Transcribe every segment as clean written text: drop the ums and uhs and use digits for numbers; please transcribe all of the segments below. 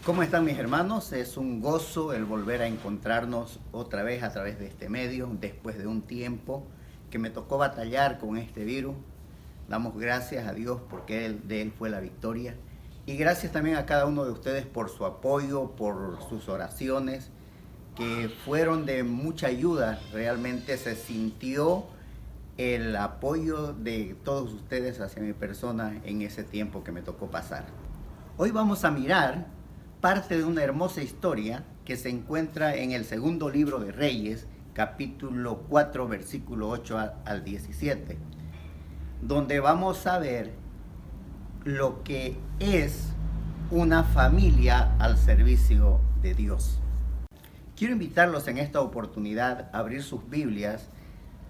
¿Cómo están mis hermanos? Es un gozo el volver a encontrarnos otra vez a través de este medio, después de un tiempo que me tocó batallar con este virus. Damos gracias a Dios porque de Él fue la victoria. Y gracias también a cada uno de ustedes por su apoyo, por sus oraciones, que fueron de mucha ayuda. Realmente se sintió el apoyo de todos ustedes hacia mi persona en ese tiempo que me tocó pasar. Hoy vamos a mirar parte de una hermosa historia que se encuentra en el segundo libro de Reyes, capítulo 4, versículo 8 al 17, donde vamos a ver lo que es una familia al servicio de Dios. Quiero invitarlos en esta oportunidad a abrir sus Biblias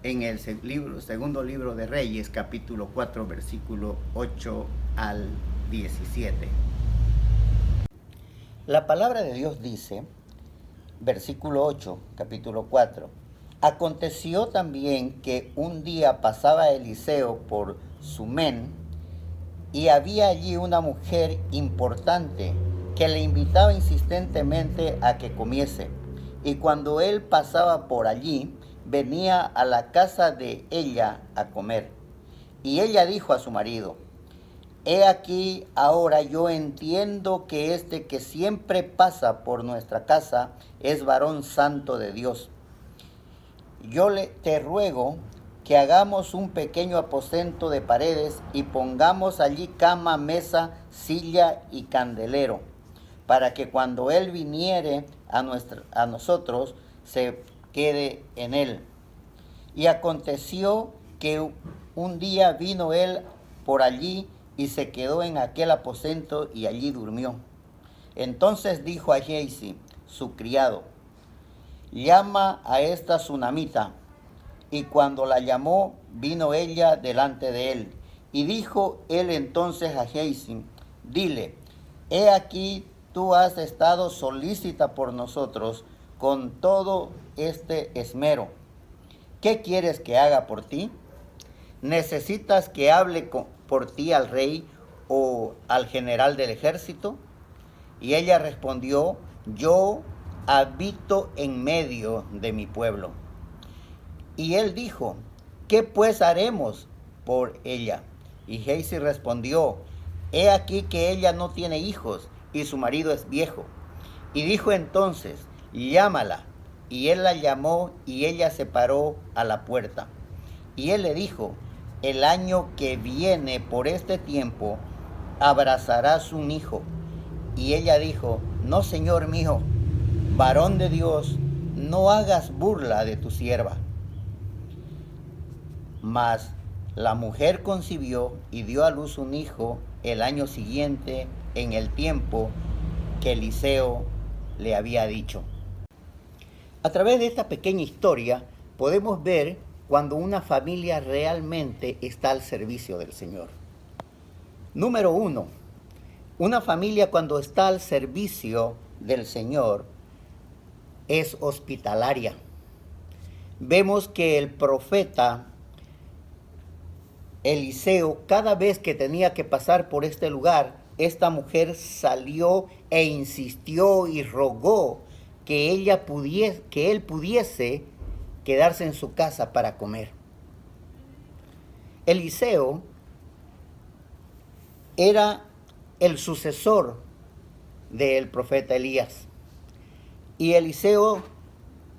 en el segundo libro de Reyes, capítulo 4, versículo 8 al 17. La palabra de Dios dice, versículo 8, capítulo 4, aconteció también que un día pasaba Eliseo por Sumén y había allí una mujer importante que le invitaba insistentemente a que comiese. Y cuando él pasaba por allí, venía a la casa de ella a comer. Y ella dijo a su marido, he aquí ahora yo entiendo que este que siempre pasa por nuestra casa es varón santo de Dios. Te ruego que hagamos un pequeño aposento de paredes y pongamos allí cama, mesa, silla y candelero, para que cuando él viniere a nosotros se quede en él. Y aconteció que un día vino él por allí y se quedó en aquel aposento y allí durmió. Entonces dijo a Giezi, su criado, llama a esta sunamita. Y cuando la llamó, vino ella delante de él. Y dijo él entonces a Giezi, dile, he aquí tú has estado solícita por nosotros con todo este esmero. ¿Qué quieres que haga por ti? ¿Necesitas que hable por ti al rey o al general del ejército? Y ella respondió, yo habito en medio de mi pueblo. Y él dijo, ¿qué pues haremos por ella? Y Giezi respondió, he aquí que ella no tiene hijos y su marido es viejo. Y dijo entonces, llámala. Y él la llamó y ella se paró a la puerta. Y él le dijo, el año que viene por este tiempo abrazarás un hijo. Y ella dijo, no, señor mío, varón de Dios, no hagas burla de tu sierva. Mas la mujer concibió y dio a luz un hijo el año siguiente en el tiempo que Eliseo le había dicho. A través de esta pequeña historia podemos ver cuando una familia realmente está al servicio del Señor. Número 1, una familia cuando está al servicio del Señor es hospitalaria. Vemos que el profeta Eliseo, cada vez que tenía que pasar por este lugar, esta mujer salió e insistió y rogó que él pudiese quedarse en su casa para comer. Eliseo era el sucesor del profeta Elías. Y Eliseo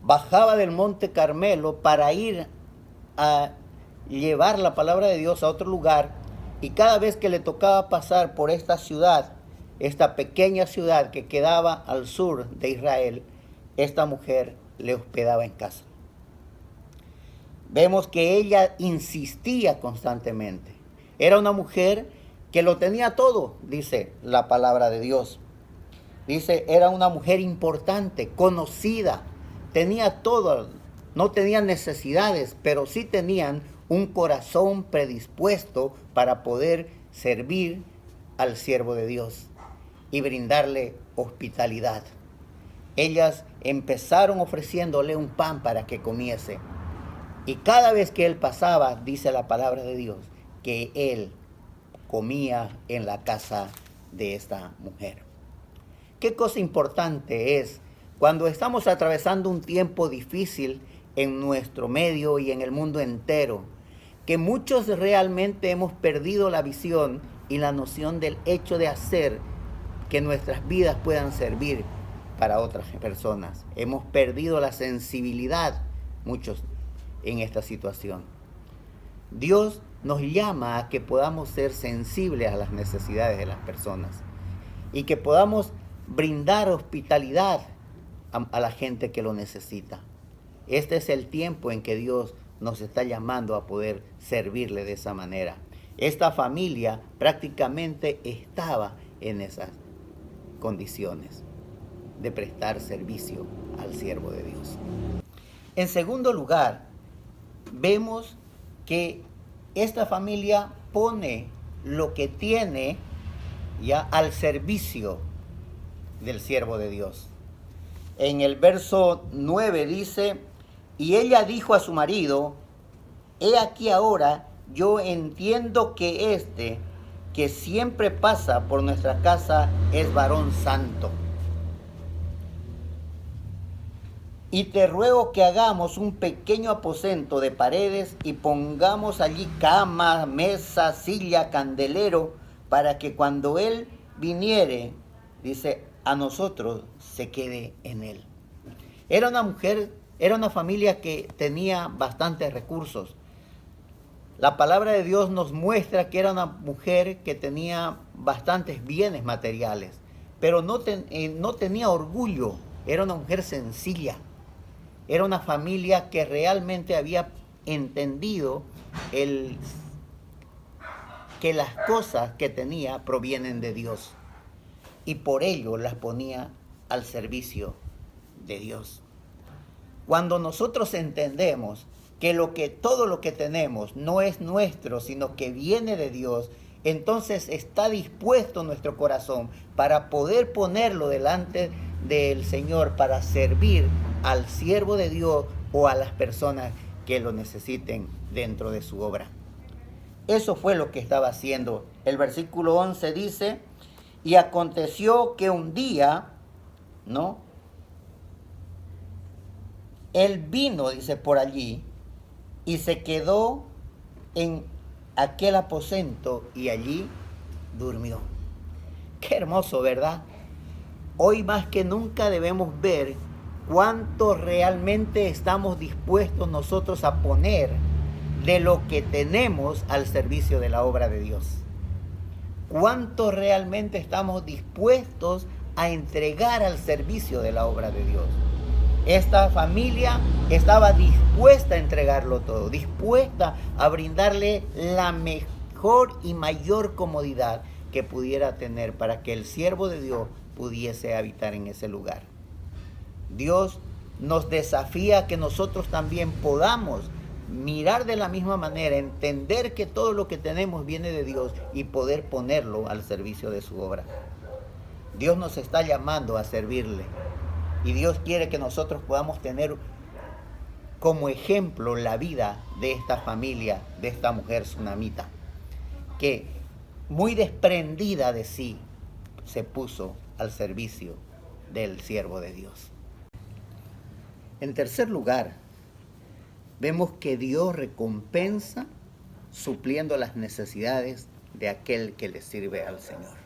bajaba del monte Carmelo para ir a llevar la palabra de Dios a otro lugar. Y cada vez que le tocaba pasar por esta ciudad, esta pequeña ciudad que quedaba al sur de Israel, esta mujer le hospedaba en casa. Vemos que ella insistía constantemente. Era una mujer que lo tenía todo, dice la palabra de Dios. Dice, era una mujer importante, conocida, tenía todo, no tenía necesidades, pero sí tenían un corazón predispuesto para poder servir al siervo de Dios y brindarle hospitalidad. Ellas empezaron ofreciéndole un pan para que comiese. Y cada vez que él pasaba, dice la palabra de Dios, que él comía en la casa de esta mujer. Qué cosa importante es cuando estamos atravesando un tiempo difícil en nuestro medio y en el mundo entero, que muchos realmente hemos perdido la visión y la noción del hecho de hacer que nuestras vidas puedan servir para otras personas. Hemos perdido la sensibilidad, muchos, en esta situación. Dios nos llama a que podamos ser sensibles a las necesidades de las personas y que podamos brindar hospitalidad a la gente que lo necesita. Este es el tiempo en que Dios nos está llamando a poder servirle de esa manera. Esta familia prácticamente estaba en esas condiciones de prestar servicio al siervo de Dios. En segundo lugar, vemos que esta familia pone lo que tiene ya al servicio del siervo de Dios. En el verso 9 dice: y ella dijo a su marido: he aquí ahora yo entiendo que este que siempre pasa por nuestra casa es varón santo. Y te ruego que hagamos un pequeño aposento de paredes y pongamos allí cama, mesa, silla, candelero, para que cuando él viniere, dice, a nosotros se quede en él. Era una familia que tenía bastantes recursos. La palabra de Dios nos muestra que era una mujer que tenía bastantes bienes materiales, pero no tenía orgullo. Era una mujer sencilla. Era una familia que realmente había entendido que las cosas que tenía provienen de Dios y por ello las ponía al servicio de Dios. Cuando nosotros entendemos que todo lo que tenemos no es nuestro, sino que viene de Dios, entonces está dispuesto nuestro corazón para poder ponerlo delante del Señor para servir al siervo de Dios o a las personas que lo necesiten dentro de su obra. Eso fue lo que estaba haciendo. El versículo 11 dice: y aconteció que un día, ¿no? Él vino, dice, por allí y se quedó en aquel aposento y allí durmió. Qué hermoso, ¿verdad? Hoy más que nunca debemos ver cuánto realmente estamos dispuestos nosotros a poner de lo que tenemos al servicio de la obra de Dios. Cuánto realmente estamos dispuestos a entregar al servicio de la obra de Dios. Esta familia estaba dispuesta a entregarlo todo, dispuesta a brindarle la mejor y mayor comodidad que pudiera tener para que el siervo de Dios pudiese habitar en ese lugar. Dios nos desafía a que nosotros también podamos mirar de la misma manera, entender que todo lo que tenemos viene de Dios y poder ponerlo al servicio de su obra. Dios nos está llamando a servirle y Dios quiere que nosotros podamos tener como ejemplo la vida de esta familia, de esta mujer tsunamita, que muy desprendida de sí se puso al servicio del siervo de Dios. En tercer lugar, vemos que Dios recompensa supliendo las necesidades de aquel que le sirve al Señor.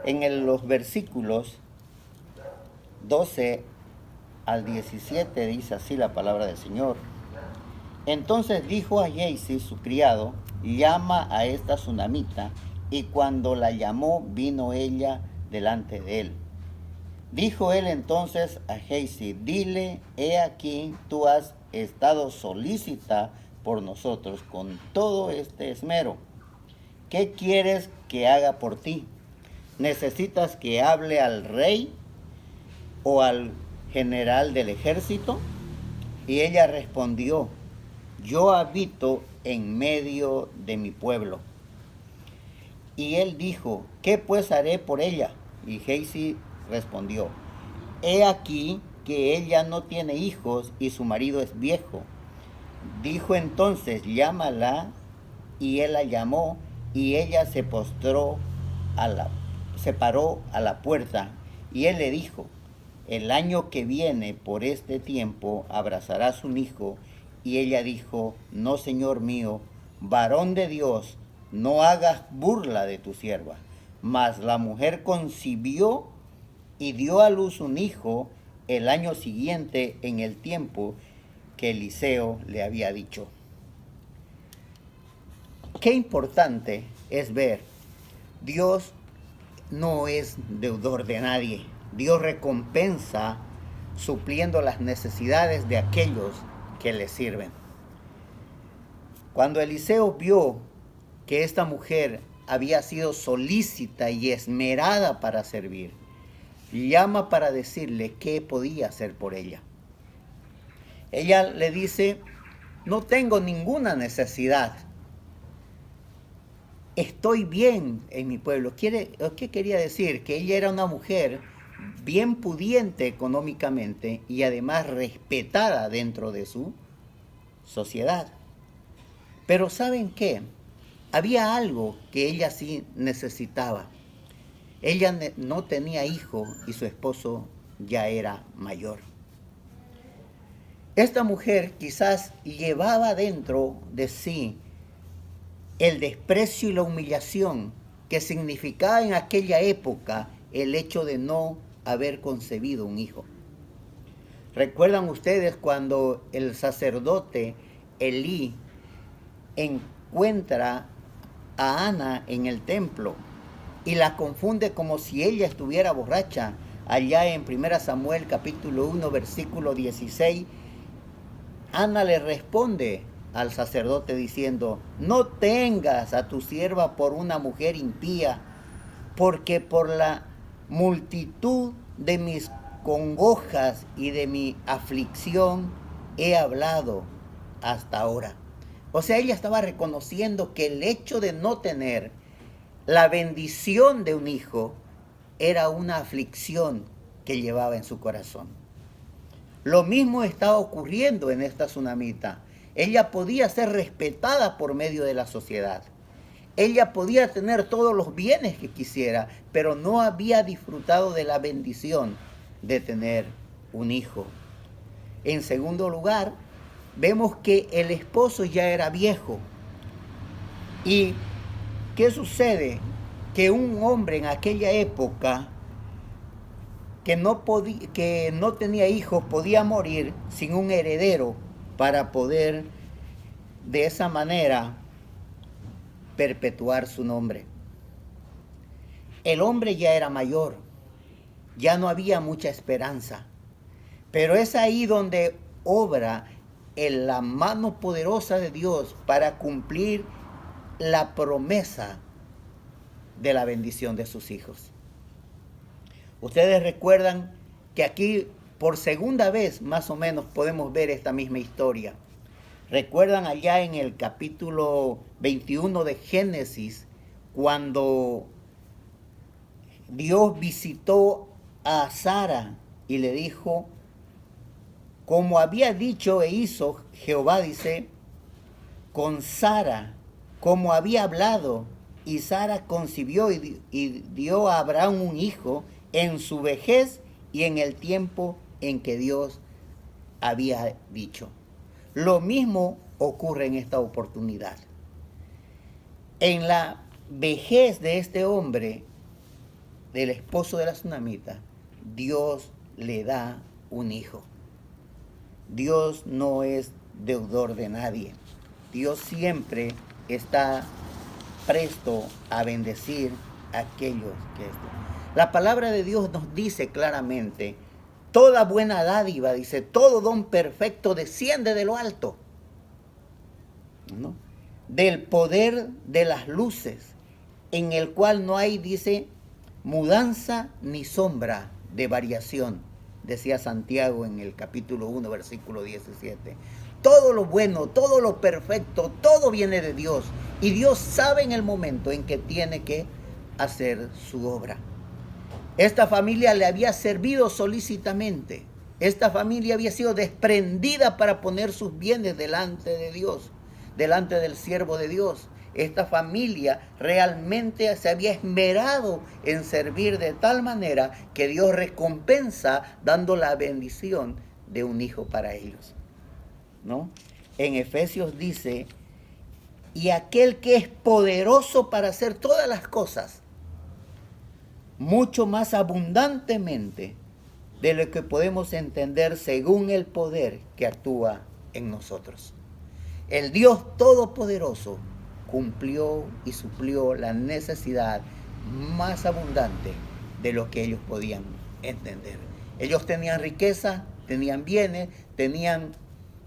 En los versículos 12 al 17 dice así la palabra del Señor: entonces dijo a Gehazi su criado: llama a esta tsunamita. Y cuando la llamó, vino ella delante de él. Dijo él entonces a Gehazi: dile, he aquí, tú has estado solícita por nosotros con todo este esmero. ¿Qué quieres que haga por ti? ¿Necesitas que hable al rey o al general del ejército? Y ella respondió: yo habito en medio de mi pueblo. Y él dijo, ¿qué pues haré por ella? Y Gehazi respondió, he aquí que ella no tiene hijos y su marido es viejo. Dijo entonces, llámala, y él la llamó, y ella se paró a la puerta, y él le dijo, el año que viene por este tiempo abrazarás un hijo. Y ella dijo, no, señor mío, varón de Dios, no hagas burla de tu sierva. Mas la mujer concibió y dio a luz un hijo el año siguiente en el tiempo que Eliseo le había dicho. Qué importante es ver, Dios no es deudor de nadie. Dios recompensa supliendo las necesidades de aquellos que le sirven. Cuando Eliseo vio que esta mujer había sido solícita y esmerada para servir, llama para decirle qué podía hacer por ella. Ella le dice, no tengo ninguna necesidad. Estoy bien en mi pueblo. ¿Qué quería decir? Que ella era una mujer bien pudiente económicamente y además respetada dentro de su sociedad. Pero ¿saben qué? Había algo que ella sí necesitaba. Ella no tenía hijo y su esposo ya era mayor. Esta mujer quizás llevaba dentro de sí el desprecio y la humillación que significaba en aquella época el hecho de no haber concebido un hijo. ¿Recuerdan ustedes cuando el sacerdote Elí encuentra a Ana en el templo y la confunde como si ella estuviera borracha? Allá en 1 Samuel capítulo 1 versículo 16, Ana le responde al sacerdote diciendo, no tengas a tu sierva por una mujer impía, porque por la multitud de mis congojas y de mi aflicción he hablado hasta ahora. O sea, ella estaba reconociendo que el hecho de no tener la bendición de un hijo era una aflicción que llevaba en su corazón. Lo mismo estaba ocurriendo en esta tsunamita. Ella podía ser respetada por medio de la sociedad. Ella podía tener todos los bienes que quisiera, pero no había disfrutado de la bendición de tener un hijo. En segundo lugar, vemos que el esposo ya era viejo. ¿Y qué sucede? Que un hombre en aquella época que no tenía hijos podía morir sin un heredero para poder de esa manera perpetuar su nombre. El hombre ya era mayor, ya no había mucha esperanza, pero es ahí donde obra la mano poderosa de Dios para cumplir la promesa de la bendición de sus hijos. Ustedes recuerdan que aquí por segunda vez más o menos podemos ver esta misma historia. Recuerdan allá en el capítulo 21 de Génesis, cuando Dios visitó a Sara y le dijo, como había dicho e hizo Jehová, dice, con Sara, como había hablado, y Sara concibió y dio a Abraham un hijo en su vejez y en el tiempo en que Dios había dicho. Lo mismo ocurre en esta oportunidad. En la vejez de este hombre, del esposo de la tsunamita, Dios le da un hijo. Dios no es deudor de nadie. Dios siempre está presto a bendecir a aquellos que están. La palabra de Dios nos dice claramente, toda buena dádiva, dice, todo don perfecto desciende de lo alto, ¿no? Del poder de las luces, en el cual no hay, dice, mudanza ni sombra de variación, decía Santiago en el capítulo 1, versículo 17. Todo lo bueno, todo lo perfecto, todo viene de Dios. Y Dios sabe en el momento en que tiene que hacer su obra. Esta familia le había servido solícitamente. Esta familia había sido desprendida para poner sus bienes delante de Dios, delante del siervo de Dios. Esta familia realmente se había esmerado en servir de tal manera que Dios recompensa dando la bendición de un hijo para ellos, ¿no? En Efesios dice, y aquel que es poderoso para hacer todas las cosas, mucho más abundantemente de lo que podemos entender según el poder que actúa en nosotros. El Dios Todopoderoso cumplió y suplió la necesidad más abundante de lo que ellos podían entender. Ellos tenían riqueza, tenían bienes, tenían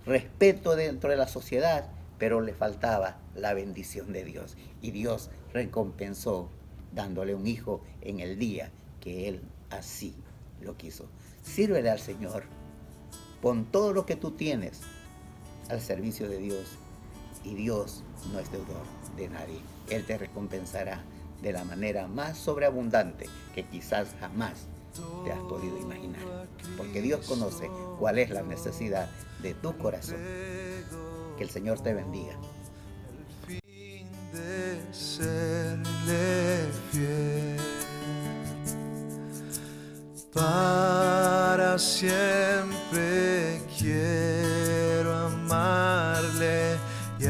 respeto dentro de la sociedad, pero les faltaba la bendición de Dios. Y Dios recompensó dándole un hijo en el día que Él así lo quiso. Sírvele al Señor. Pon todo lo que tú tienes al servicio de Dios. Y Dios no es deudor de nadie. Él te recompensará de la manera más sobreabundante que quizás jamás te has podido imaginar. Porque Dios conoce cuál es la necesidad de tu corazón. Que el Señor te bendiga. El fin de serle fiel, para siempre quiero amarle y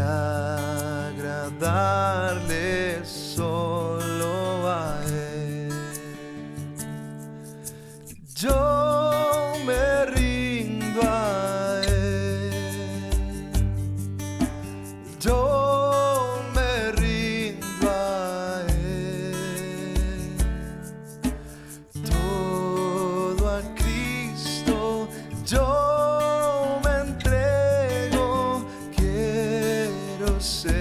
agradarle solo a Él. Yo me rindo a Él, yo me rindo a Él, todo a Cristo yo me entrego, quiero ser